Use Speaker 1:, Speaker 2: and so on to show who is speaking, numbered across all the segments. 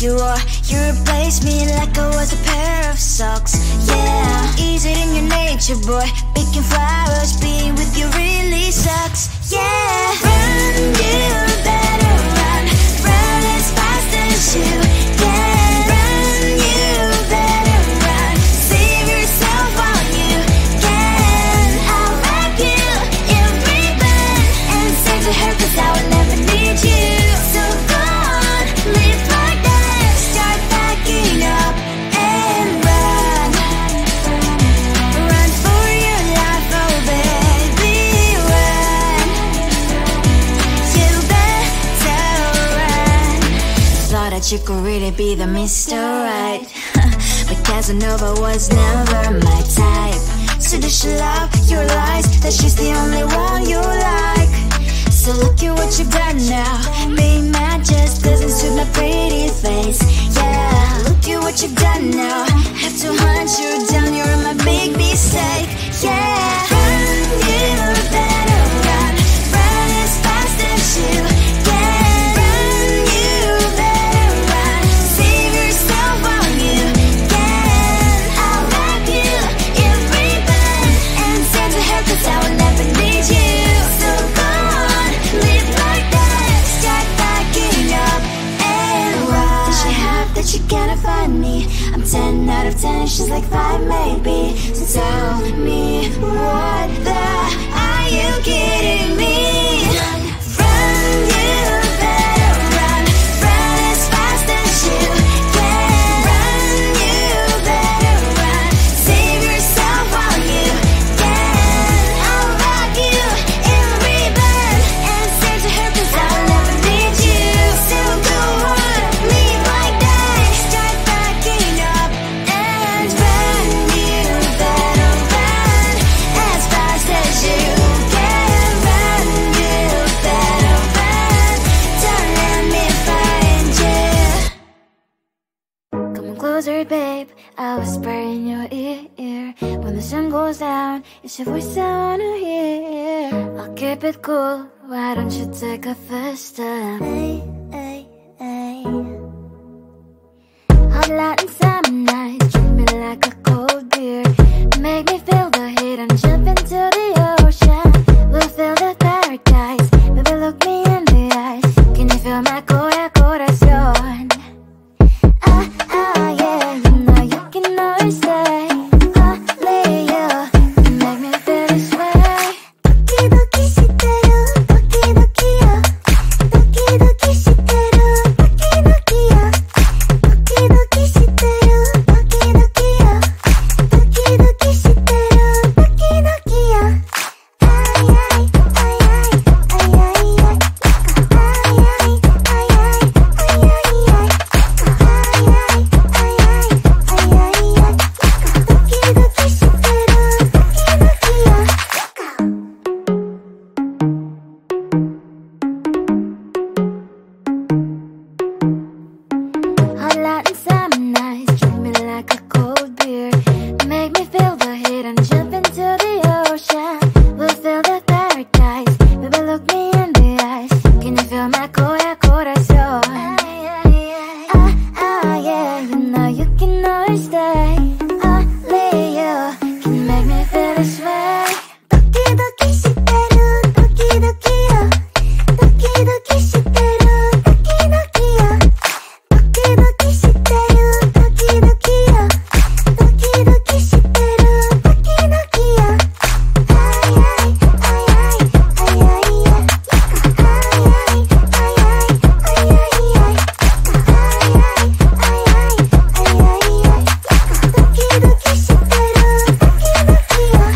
Speaker 1: you are. You replaced me like I was a pair of socks. Yeah, is it in your nature, boy? Picking flowers, being with you really sucks. Yeah, run, you better run. Run as fast as you can. Run, you better run. Save yourself while you can. I'll wrap you in ribbon and say to her, 'cause I will never need you. So go on, live like that. Start packing up and run. Run for your life, oh baby, run. You better run. Thought that you could really be the Mr. Right, but Casanova was never my type. So does she love your lies, that she's the only one you like? So look at what you've done now. Being mad just doesn't suit my pretty face. Yeah, look at what you've done now. Have to hunt you down, you're my big mistake. Yeah, run, you better run. Run as fast as you can. Run, you better run. Save yourself while you can. I'll wrap you in ribbon and send to her, 'cause I will never need you. So go on, live like that. Start packing up and run. Does she have that you cannot find me? I'm 10 out of 10, she's like 5 maybe. So tell me, what the are you kidding me? Run, you better run. Run as fast as you can. Run, you better run. Save yourself while you can. I'll wrap you in ribbon and say to her, 'cause I will never need you. So go on, live like that. Start packing up and run. You better run as fast as you can. Run, you better run. Don't let me find you. Come on closer, babe, I'll whisper in your ear. When the sun goes down, it's your voice I wanna hear. I'll keep it cool, why don't you take a first step? Hey, hey, hey. Hot light and summer night, treat me like a cold beer. Make me feel the heat and jump into the ocean. We'll feel the paradise, baby look me in the eyes. Can you feel my corazón? Ah, ah, yeah, you know you can always stay. Only you can make me feel this way. Doki doki shiteru, doki doki yo. Doki doki shiteru, doki doki yo. Doki doki shiteru, doki doki yo. Doki doki shiteru, doki doki yo. Ay ay ay ay ay ay ay. Ay ay ay ay ay ay ay. Hot light and summer nights, treat me like a cold beer. Make me feel the heat and jump into the ocean. We'll feel the paradise, baby look me in the eyes. Can you feel my corazón? Ah, ah, yeah, you know you can always stay. Only you can make me feel this way. Doki doki shiteru, doki doki yo. Doki doki shiteru, doki doki yo. Doki doki shiteru, doki doki yo. Doki doki shiteru, doki doki yo. Ay ay ay ay ay ay ay. Ay ay ay ay ay ay ay. Ay ay ay ay ay ay ay. Doki doki shiteru, doki doki yo.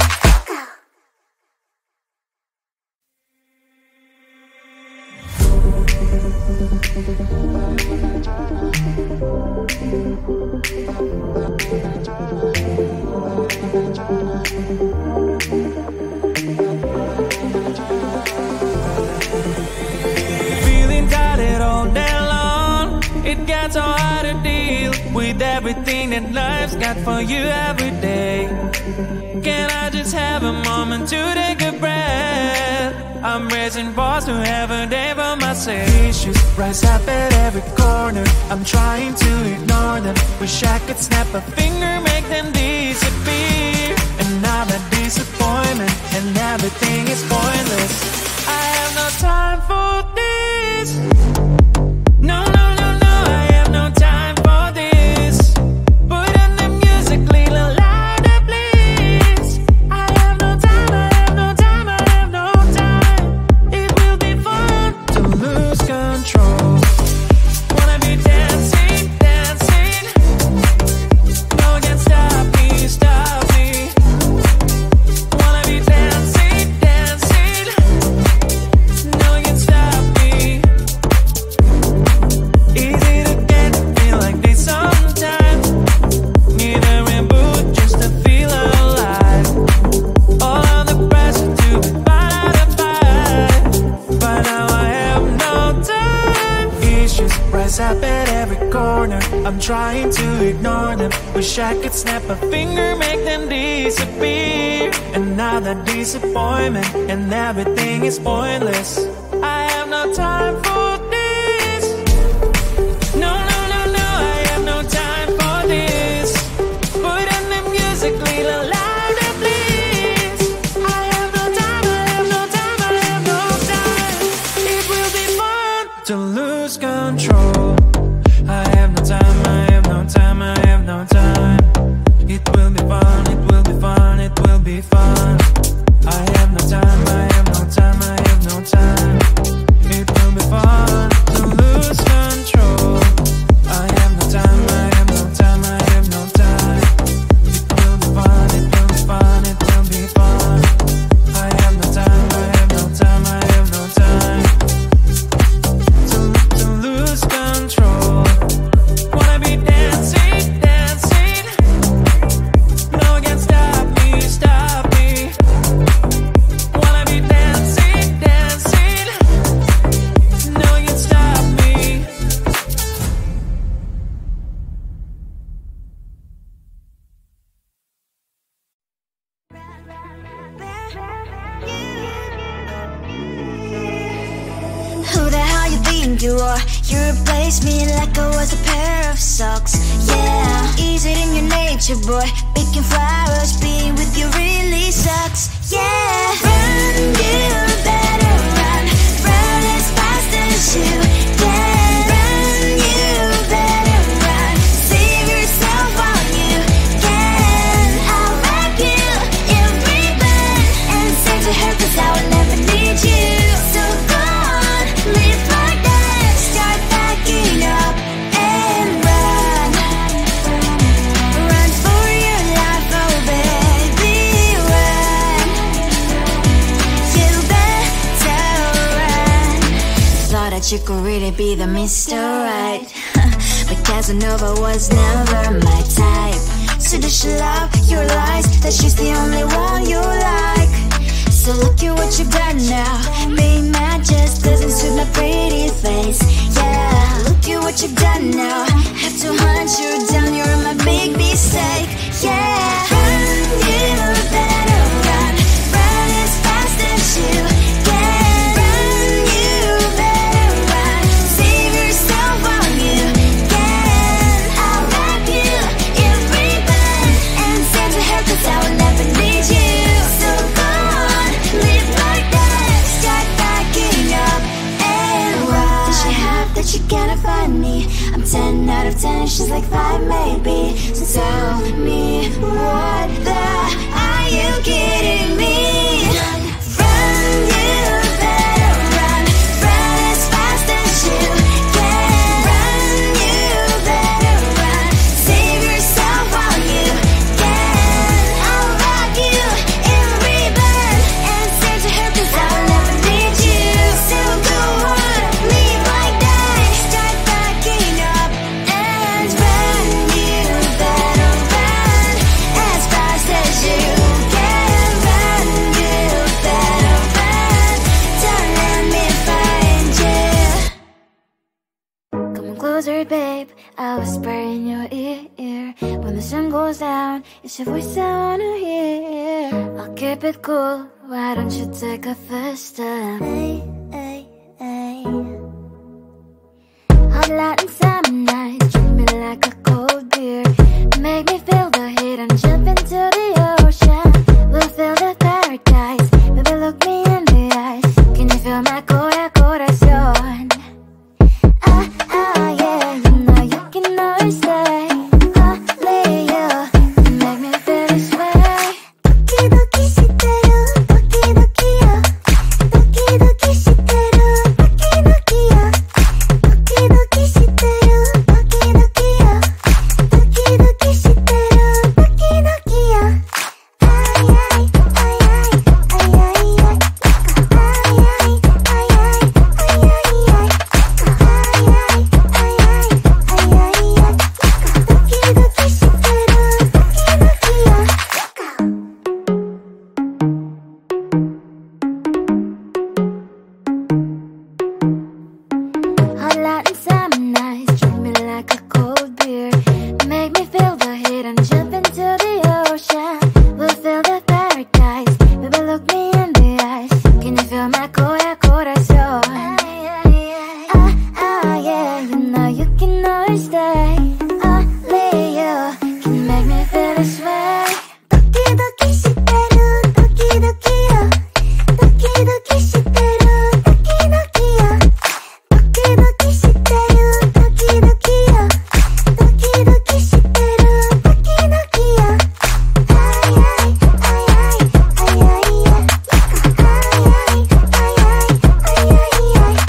Speaker 2: Feeling tired all day long. It gets so hard to deal with everything that life's got for you every day. Can I just have a moment to take a breath? I I'm raising balls to have a day for myself. Issues rise up at every corner, I'm trying to ignore them. Wish I could snap a finger, make them disappear. And now that disappointment and everything is pointless. I have no time for this. No, no, no, no, I have no time for this. Put on the music, little louder, please. I have no time, I have no time, I have no time. It will be fun to lose control. Wanna be dancing, dancing. No one can stop me, stop me. Wanna be dancing, dancing. No one can stop me. Easy to get, feel like this sometimes. Need a reboot just to feel alive. All of the pressure to be fight. But now I have no time. Issues rise up at every corner, I'm trying to ignore them. Wish I could snap a finger, make them disappear. And now that disappointment and everything is pointless. I have no time for this. No, no, no, no, I have no time for this. Put on the music, little louder, please. I have no time, I have no time, I have no time. It will be fun to lose control. I have no time, I have no time, I have no time. It will be fun, it will be fun, it will be fun. I have no time, I have no time, I have no time. It will be fun to lose control. I have no time, I have no time, I have no time. It will be fun, it will be fun, it will be fun. I have no time, I have no time, I have no time. To lose control. Wanna be dancing, dancing. No one can stop me, stop me. Wanna be dancing, dancing. No one can stop me.
Speaker 1: Who the hell you think you are? You replaced me like I was a pair of socks. Yeah, is it in your nature, boy? Picking flowers, being with you really sucks. Yeah, run, you better run. Run as fast as you can. Run, you better run. Save yourself while you can. I'll wrap you in ribbon and send to her 'cause I will never need you. So go on, live like that. Start backing up and run. Run for your life, oh baby, run. You better run. Thought that you could really be the Mr. Right. But Casanova was never my type. So does she love your lies? That she's the only one you like. So look at what you've done now. Being mad just doesn't suit my pretty face. Yeah, look at what you've done now. Have to hunt you down, you're my big mistake. Yeah, run, you better run. Run as fast as you can. Run, you better run. Save yourself while you can. I'll wrap you in ribbon and send to her 'cause I will never need you. So go on, live like that. Start backing up and run. Does she have that you cannot find me? I'm 10 out of 10, she's like 5 maybe. So tell me, what the are you kidding me? Run, you better run. Run as fast as you can. Run, you better run. Save yourself while you can. I'll wrap you in ribbon and send to her 'cause I will never need you. So go on, live like that. Start backing up and run. You better run as fast as you can. Run, you I'll whisper in your ear. When the sun goes down, it's your voice I wanna hear. I'll keep it cool, why don't you take a first step? Hey, hey, hey. Hot light and summer nights, treat me like a cold beer. Make me feel the heat and jump into the ocean. We'll feel the paradise, baby look me in the eyes. Can you feel my corazón? Yeah, you know you can always stay. Only you can make me feel this way. Doki doki shiteru, doki doki yo. Doki doki shiteru, doki doki yo. Doki doki shiteru, doki doki yo. Doki doki shiteru, doki doki yo. Ay ay ay ay ay ay ay. Ay ay ay ay ay ay ay. Hot light and summer nights, treat me like a cold beer. Make me feel the heat and jump into the ocean. We'll feel the paradise, baby look me in the eyes. Can you feel my corazón? Yeah, you know you can always stay. Only you can make me feel this way. Doki doki shiteru, doki doki yo. Doki doki shiteru, doki doki yo. Doki doki shiteru, doki doki yo. Doki doki shiteru, doki doki yo. Ay ay ay ay ay ay ay. Ay ay ay ay ay ay ay.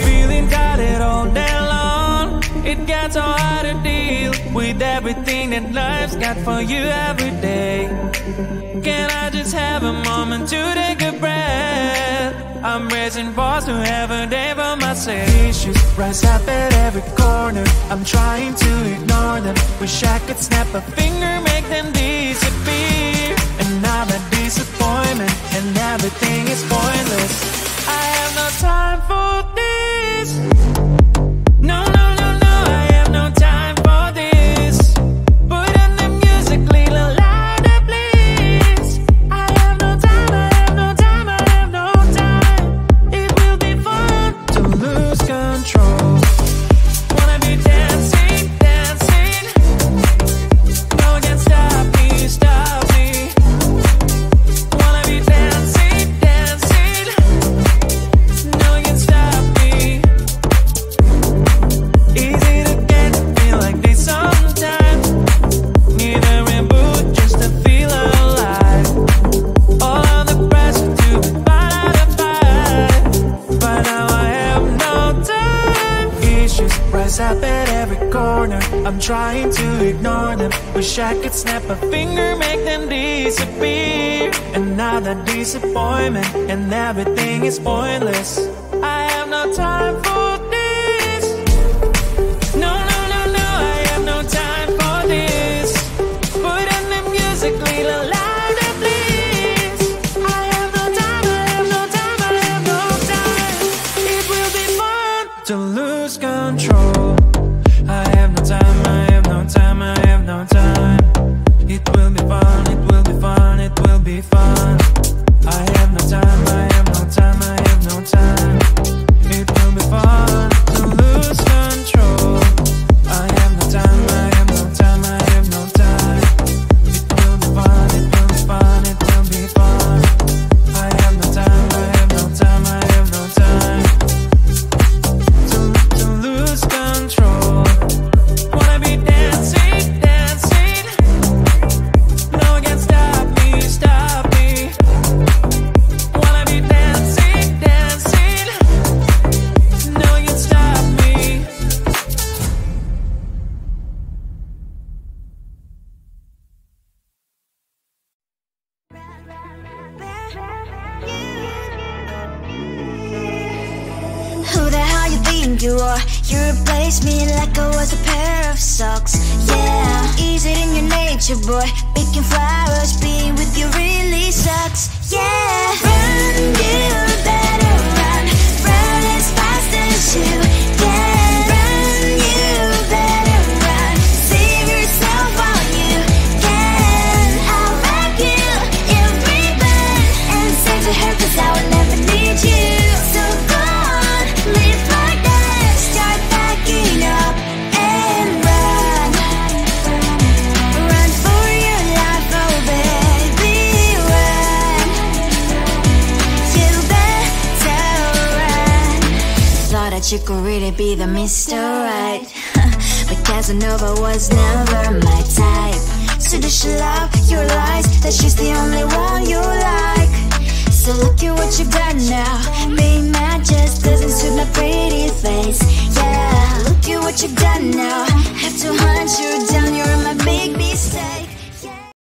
Speaker 2: Feeling tired all day long. It gets so hard to deal with everything that life's got for you every day. Can I just have a moment to take a breath? I'm raising balls to have a day for myself. Issues rise up at every corner. I'm trying to ignore them. Wish I could snap a finger, make them disappear. And now that disappointment and everything is pointless. I have no time for this. No, no, no, no, I have no time for this. Put on the music, little louder, please. I have no time, I have no time, I have no time. It will be fun to lose control. Wanna be dancing, dancing. No one can stop me, stop me. Wanna be dancing, dancing. No one can stop me. Easy to get, feel like this sometimes. Need a reboot just to feel alive. All of the pressure to be part of fight. But now I have no time. Issues rise up at every corner. I'm trying to ignore them. Wish I could snap a finger, make them disappear. And now that disappointment and everything is pointless. I have no time for this. No, no, no, no, I have no time for this. Put on the music, little louder, please. I have no time, I have no time, I have no time. It will be fun to lose control. I have no time, I have no time, I have no time. It will be fun, it will be fun, it will be fun. I have no time, I have no time, I have no time. It will be fun to lose control. I have no time, I have no time, I have no time. It will be fun, it will be fun, it will be fun. I have no time, I have no time, I have no time. To lose control.
Speaker 1: you are. You replaced me like I was a pair of socks. Yeah, is it in your nature, boy? Picking flowers, being with you really sucks. Yeah, run, you better run. Run as fast as you can. Run, you better run. Save yourself while you can. I'll wrap you in ribbon and send to her, 'cause I will never need you. So go on, live like that. Start packing up and run. Run for your life, oh baby, run. You better run. Thought that you could really be the Mr. Right, but Casanova was never my type. So does she love your lies, that she's the only one you like? So look at what you got now. Being mad just doesn't suit my pretty face. Yeah, look at what you got now.